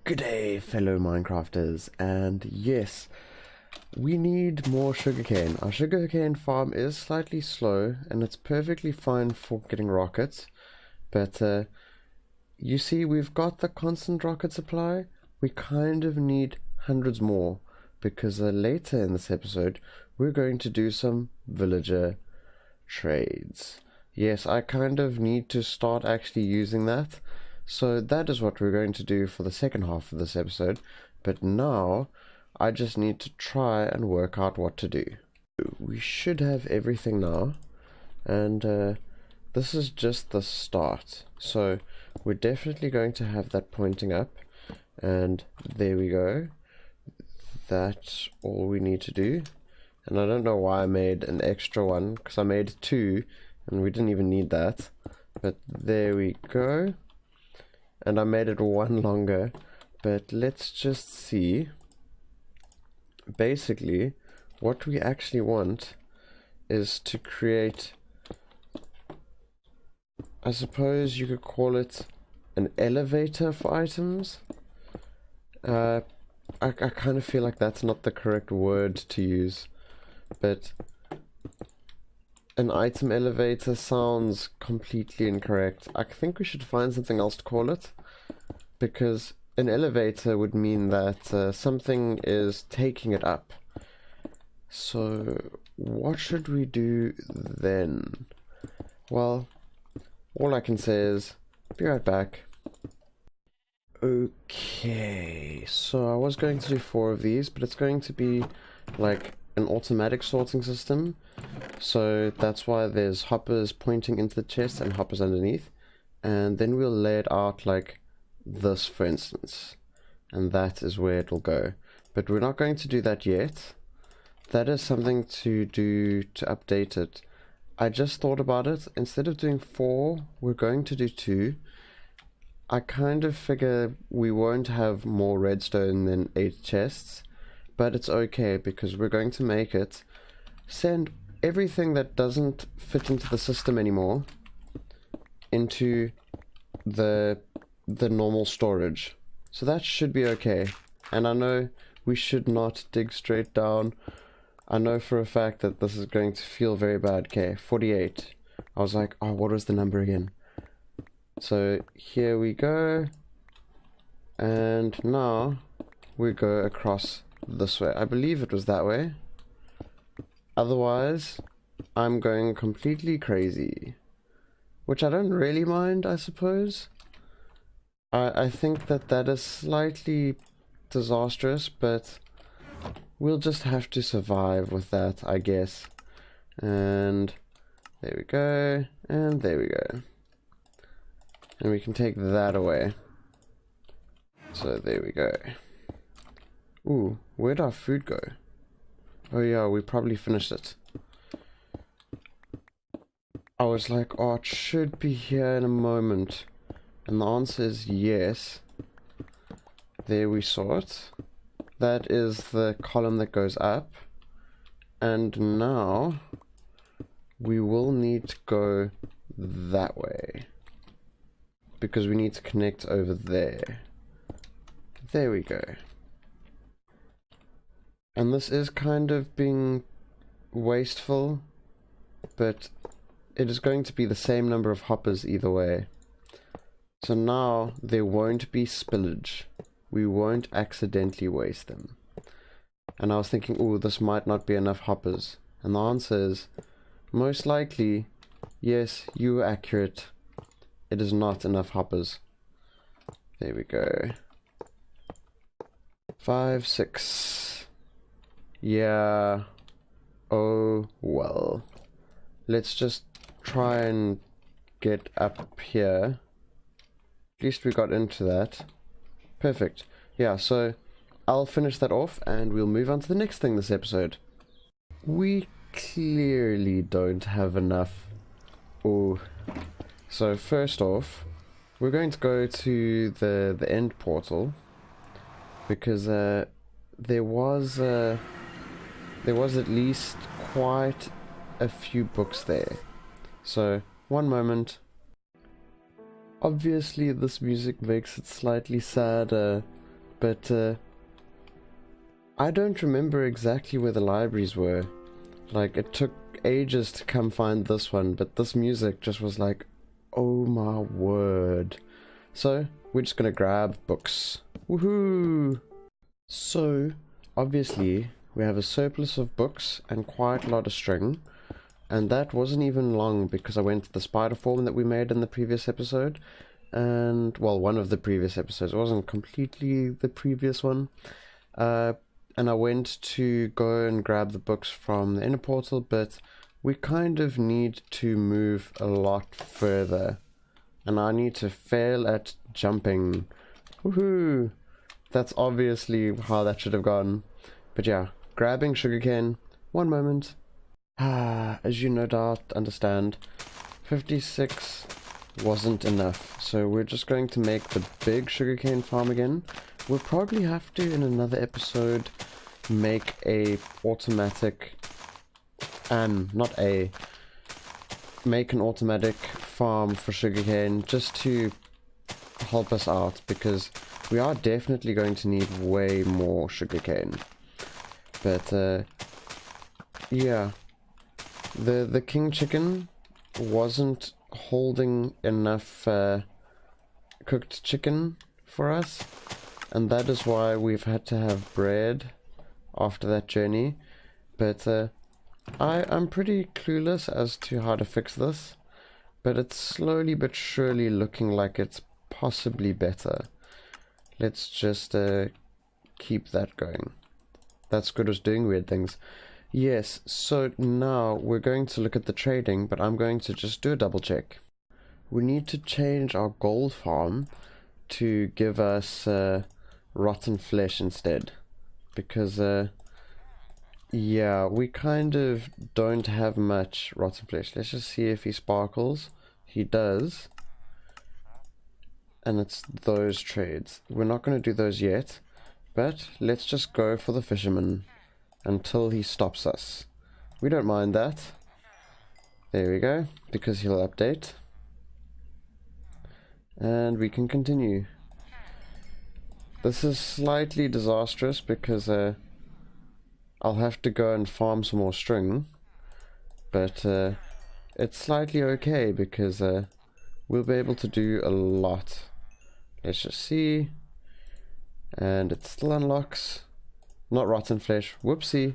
Good day, fellow Minecrafters, and yes, we need more sugarcane. Our sugarcane farm is slightly slow, and it's perfectly fine for getting rockets, but you see, we've got the constant rocket supply. We kind of need hundreds more, because later in this episode, we're going to do some villager trades. Yes, I kind of need to start actually using that. So that is what we're going to do for the second half of this episode. But now, I just need to try and work out what to do. We should have everything now. And this is just the start. So we're definitely going to have that pointing up. And there we go. That's all we need to do. And I don't know why I made an extra one, because I made two, and we didn't even need that. But there we go. And I made it one longer, but let's just see. Basically, what we actually want is to create, I suppose you could call it an elevator for items. I kind of feel like that's not the correct word to use, but an item elevator sounds completely incorrect. I think we should find something else to call it, because an elevator would mean that something is taking it up. So what should we do then? Well, all I can say is be right back. Okay, so I was going to do 4 of these, but it's going to be like an automatic sorting system. So that's why there's hoppers pointing into the chest and hoppers underneath. And then we'll lay it out like this, for instance. And that is where it'll go. But we're not going to do that yet. That is something to do to update it. I just thought about it. Instead of doing 4, we're going to do 2. I kind of figure we won't have more redstone than 8 chests. But it's okay, because we're going to make it send everything that doesn't fit into the system anymore into the normal storage. So that should be okay. And I know we should not dig straight down. I know for a fact that this is going to feel very bad. Okay, 48. I was like, oh, what was the number again? So here we go. And now we go across this way. I believe it was that way. Otherwise, I'm going completely crazy. Which I don't really mind, I suppose. I think that is slightly disastrous, but we'll just have to survive with that, I guess. And there we go, and there we go. And we can take that away. So there we go. Ooh, where'd our food go? Oh yeah, we probably finished it. I was like, oh, it should be here in a moment. And the answer is yes. There we saw it. That is the column that goes up. And now we will need to go that way, because we need to connect over there. There we go. And this is kind of being wasteful, but it is going to be the same number of hoppers either way. So now there won't be spillage. We won't accidentally waste them. And I was thinking, oh, this might not be enough hoppers. And the answer is, most likely, yes, you were accurate. It is not enough hoppers. There we go. 5, 6. Yeah. Oh, well. Let's just try and get up here. At least we got into that. Perfect. Yeah, so I'll finish that off and we'll move on to the next thing this episode. We clearly don't have enough. Oh. So first off, we're going to go to the end portal, because there was at least quite a few books there. So one moment. Obviously this music makes it slightly sad, but I don't remember exactly where the libraries were. Like, it took ages to come find this one, but this music just was like, oh my word. So, we're just gonna grab books. Woohoo! So, obviously, we have a surplus of books and quite a lot of string. And that wasn't even long because I went to the spider form that we made in the previous episode. And, well, one of the previous episodes. It wasn't completely the previous one. And I went to go and grab the books from the inner portal, but we kind of need to move a lot further. And I need to fail at jumping. Woohoo! That's obviously how that should have gone. But yeah, grabbing sugarcane. One moment. As you no doubt understand, 56 wasn't enough. So we're just going to make the big sugarcane farm again. We'll probably have to, in another episode, make a automatic... make an automatic farm for sugarcane just to help us out, because we are definitely going to need way more sugarcane. But yeah, the king chicken wasn't holding enough cooked chicken for us, and that is why we've had to have bread after that journey. But I'm pretty clueless as to how to fix this, but it's slowly but surely looking like it's possibly better. Let's just keep that going. That's good as doing weird things. Yes, so now we're going to look at the trading, but I'm going to just do a double check. We need to change our gold farm to give us rotten flesh instead, because yeah, we kind of don't have much rotten flesh. Let's just see if he sparkles. He does. And it's those trades. We're not going to do those yet, but let's just go for the fisherman until he stops us. We don't mind that. There we go, because he'll update. And we can continue. This is slightly disastrous because I'll have to go and farm some more string, but it's slightly okay because we'll be able to do a lot. Let's just see, and it still unlocks. Not rotten flesh. Whoopsie.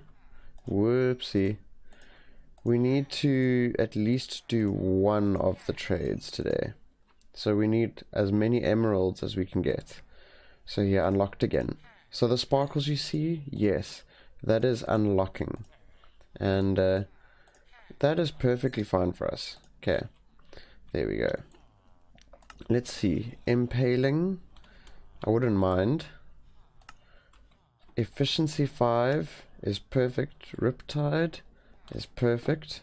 Whoopsie. We need to at least do one of the trades today. So we need as many emeralds as we can get. So yeah, unlocked again. So the sparkles you see, yes, that is unlocking. And that is perfectly fine for us. Okay, there we go. Let's see. Impaling, I wouldn't mind. Efficiency 5 is perfect. Riptide is perfect.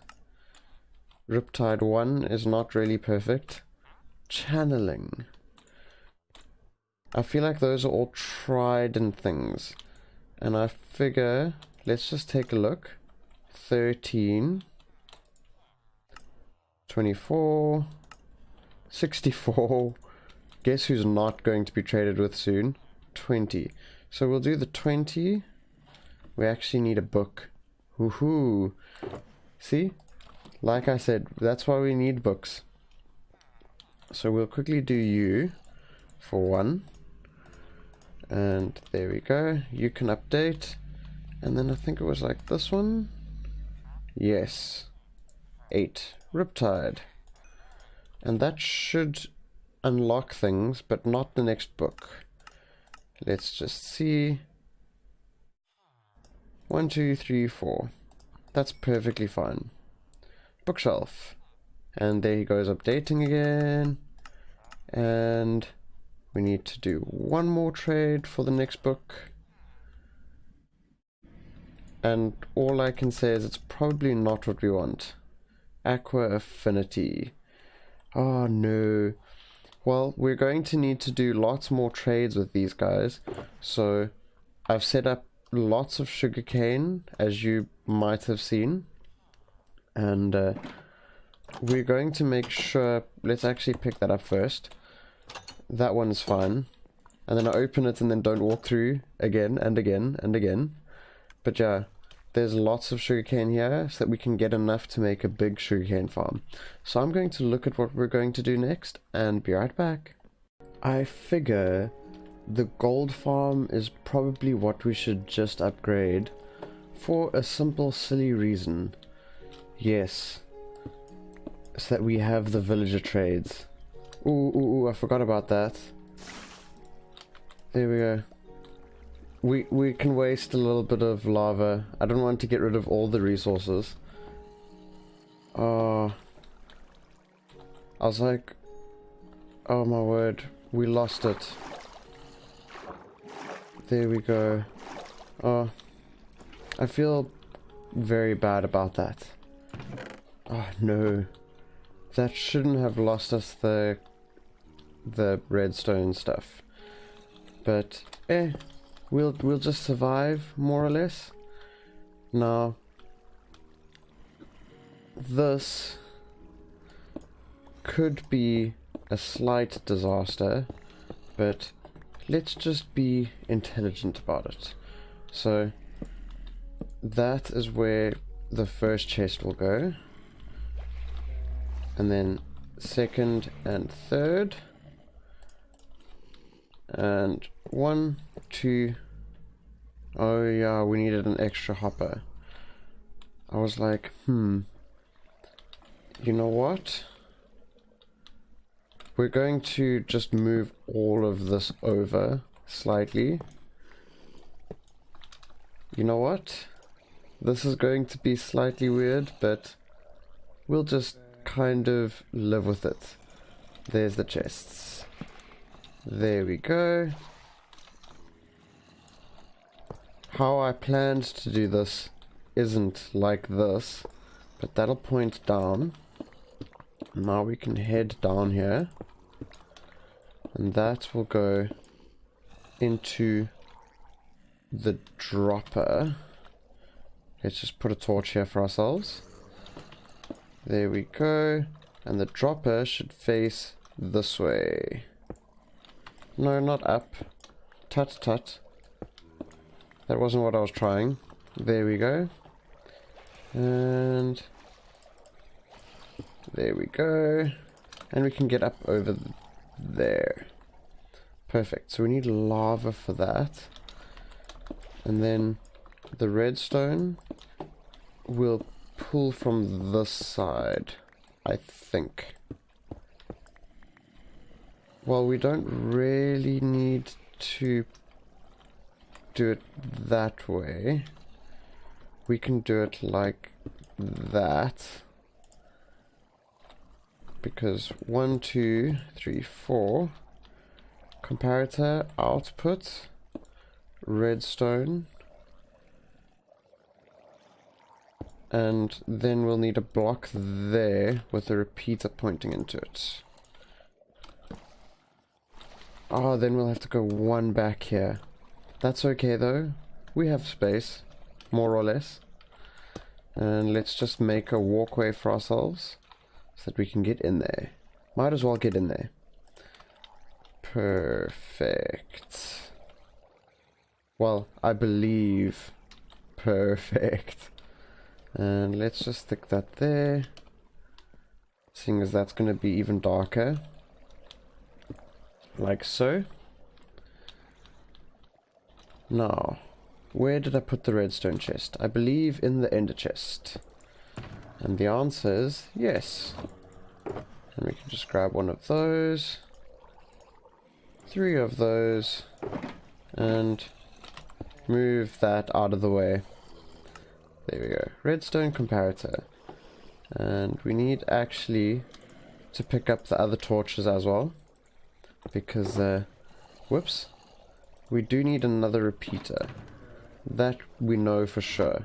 Riptide 1 is not really perfect. Channeling. I feel like those are all trident things. And I figure, let's just take a look. 13. 24. 64. Guess who's not going to be traded with soon? 20. So we'll do the 20. We actually need a book. Woohoo! See? Like I said, that's why we need books. So we'll quickly do you for 1. And there we go. You can update. And then I think it was like this one. Yes. 8. Riptide. And that should unlock things, but not the next book. Let's just see. 1, 2, 3, 4. That's perfectly fine. Bookshelf. And there he goes updating again. And we need to do one more trade for the next book. And all I can say is it's probably not what we want. Aqua Affinity. Oh no. Well, we're going to need to do lots more trades with these guys. So I've set up lots of sugarcane, as you might have seen. And we're going to make sure... Let's actually pick that up first. That one's fine. and then I open it and then don't walk through again and again and again. But yeah, there's lots of sugarcane here so that we can get enough to make a big sugarcane farm. So I'm going to look at what we're going to do next and be right back. I figure the gold farm is probably what we should just upgrade for a simple silly reason. Yes, so that we have the villager trades. Ooh, I forgot about that. There we go. We can waste a little bit of lava. I don't want to get rid of all the resources. I was like, oh my word, we lost it. There we go. Oh, I feel very bad about that. Oh no, that shouldn't have lost us the redstone stuff. But we'll just survive more or less. Now, this could be a slight disaster, but let's just be intelligent about it. So that is where the first chest will go, and then second and third, and 1, 2. Oh yeah, we needed an extra hopper. I was like, you know what? We're going to just move all of this over slightly. You know what? This is going to be slightly weird, but we'll just kind of live with it. There's the chests. There we go. How I planned to do this isn't like this, but that'll point down. Now we can head down here, and that will go into the dropper. Let's just put a torch here for ourselves. There we go, and the dropper should face this way. No, not up. Tut tut. That wasn't what I was trying. There we go. And there we go. And we can get up over there. Perfect. So we need lava for that. And then the redstone will pull from this side, I think. Well, we don't really need to do it that way. We can do it like that, because 1, 2, 3, 4 comparator output redstone, and then we'll need a block there with a repeater pointing into it. Oh, then we'll have to go one back here. That's okay though, we have space, more or less. And let's just make a walkway for ourselves so that we can get in there. Might as well get in there. Perfect. Well, I believe perfect. And let's just stick that there, seeing as that's going to be even darker. Like so. Now, where did I put the redstone chest? I believe in the ender chest. And the answer is yes. And we can just grab one of those, 3 of those, and move that out of the way. There we go. Redstone comparator. And we need actually to pick up the other torches as well, because whoops, we do need another repeater. That we know for sure.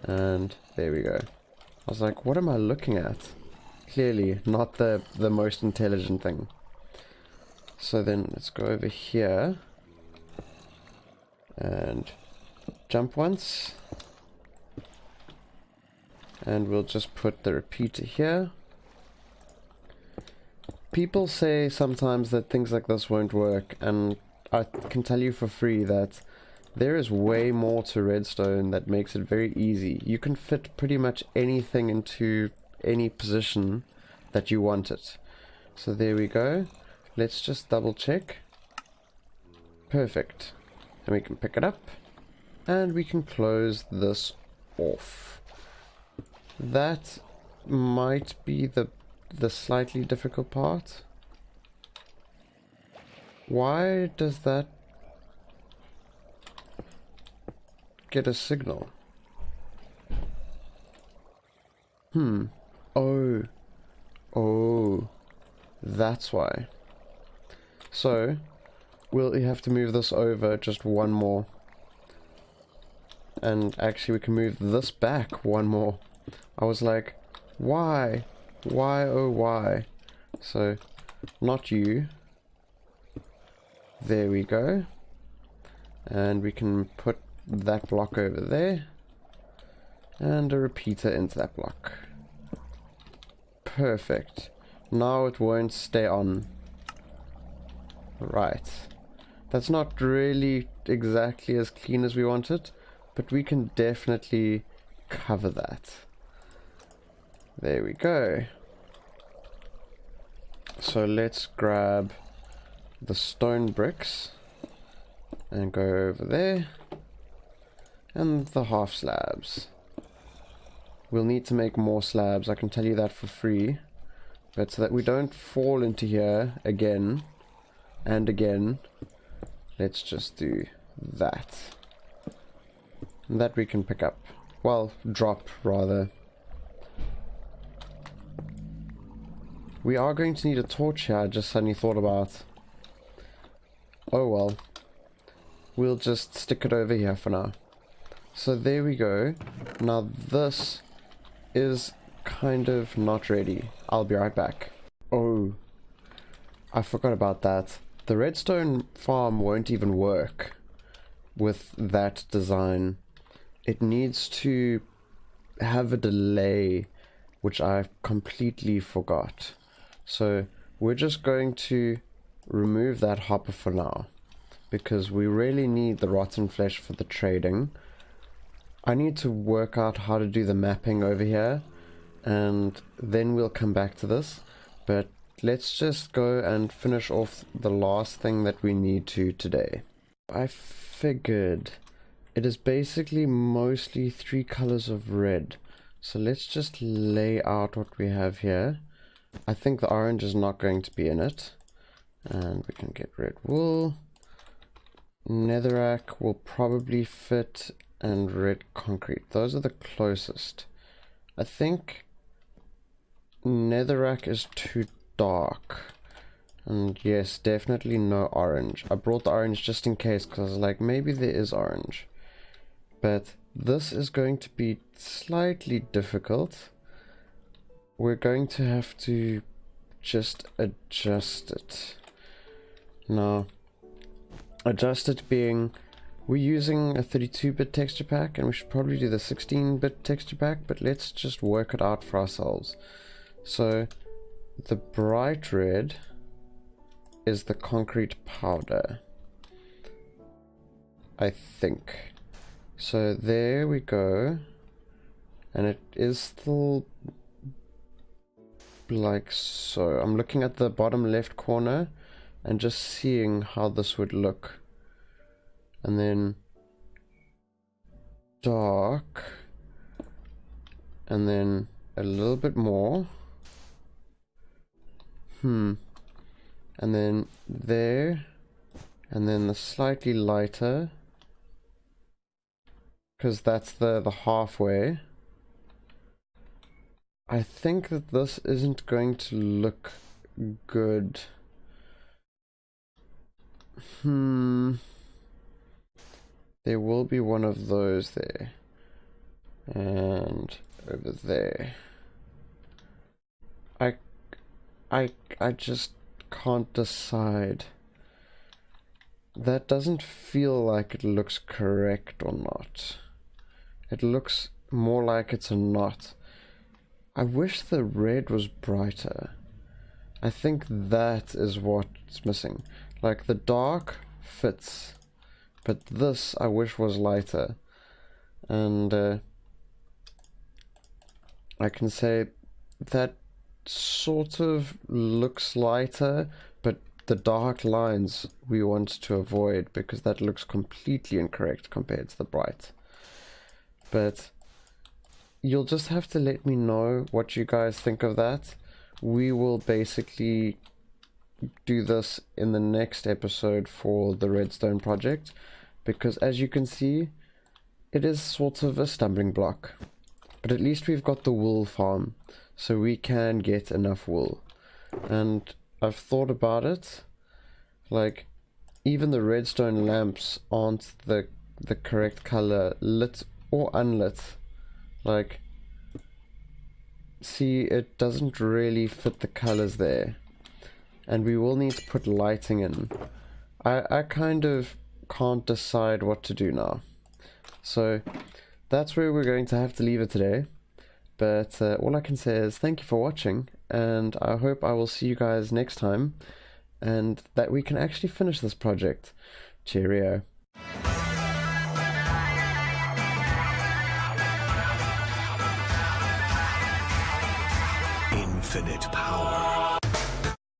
And there we go. I was like, what am I looking at? Clearly not the most intelligent thing. So then let's go over here and jump once, and we'll just put the repeater here. People say sometimes that things like this won't work, and I can tell you for free that there is way more to redstone that makes it very easy. You can fit pretty much anything into any position that you want it. So there we go. Let's just double check. Perfect. And we can pick it up. And we can close this off. That might be the slightly difficult part. Why does that get a signal? Oh, that's why. So we'll have to move this over just one more. And actually we can move this back one more. I was like, why? Why, oh why? So, not you. There we go. And we can put that block over there. And a repeater into that block. Perfect. Now it won't stay on. Right. That's not really exactly as clean as we want it, but we can definitely cover that. There we go. So let's grab the stone bricks and go over there, and the half slabs. We'll need to make more slabs, I can tell you that for free, but so that we don't fall into here again and again, let's just do that. And that we can pick up, well, drop rather. We are going to need a torch here, I just suddenly thought about. Oh well. We'll just stick it over here for now. So there we go. Now this is kind of not ready. I'll be right back. Oh, I forgot about that. The redstone farm won't even work with that design. It needs to have a delay, which I completely forgot. So we're just going to remove that hopper for now, because we really need the rotten flesh for the trading. I need to work out how to do the mapping over here, and then we'll come back to this. But let's just go and finish off the last thing that we need to today. I figured it is basically mostly 3 colors of red. So let's just lay out what we have here. I think the orange is not going to be in it. And we can get red wool. Netherrack will probably fit, and red concrete. Those are the closest. I think netherrack is too dark. And yes, definitely no orange. I brought the orange just in case, because I was like, maybe there is orange. But this is going to be slightly difficult. We're going to have to just adjust it. Now, adjust it being, we're using a 32-bit texture pack, and we should probably do the 16-bit texture pack, but let's just work it out for ourselves. So, the bright red is the concrete powder, I think. So there we go, and it is still like so. I'm looking at the bottom left corner and just seeing how this would look. And then dark, and then a little bit more. And then there, and then the slightly lighter, because that's the halfway. I think that this isn't going to look good. There will be one of those there, and over there. I just can't decide. That doesn't feel like it looks correct or not. It looks more like it's a knot. I wish the red was brighter. I think that is what's missing. Like the dark fits. But this I wish was lighter. And I can say that sort of looks lighter, but the dark lines we want to avoid because that looks completely incorrect compared to the bright. But you'll just have to let me know what you guys think of that. We will basically do this in the next episode for the redstone project, because as you can see, it is sort of a stumbling block. But at least we've got the wool farm, so we can get enough wool. And I've thought about it, like, even the redstone lamps aren't the correct color, lit or unlit. Like, see, it doesn't really fit the colors there. And we will need to put lighting in. I kind of can't decide what to do now. So that's where we're going to have to leave it today. But all I can say is thank you for watching, and I hope I will see you guys next time, and that we can actually finish this project. Cheerio. Infinite power.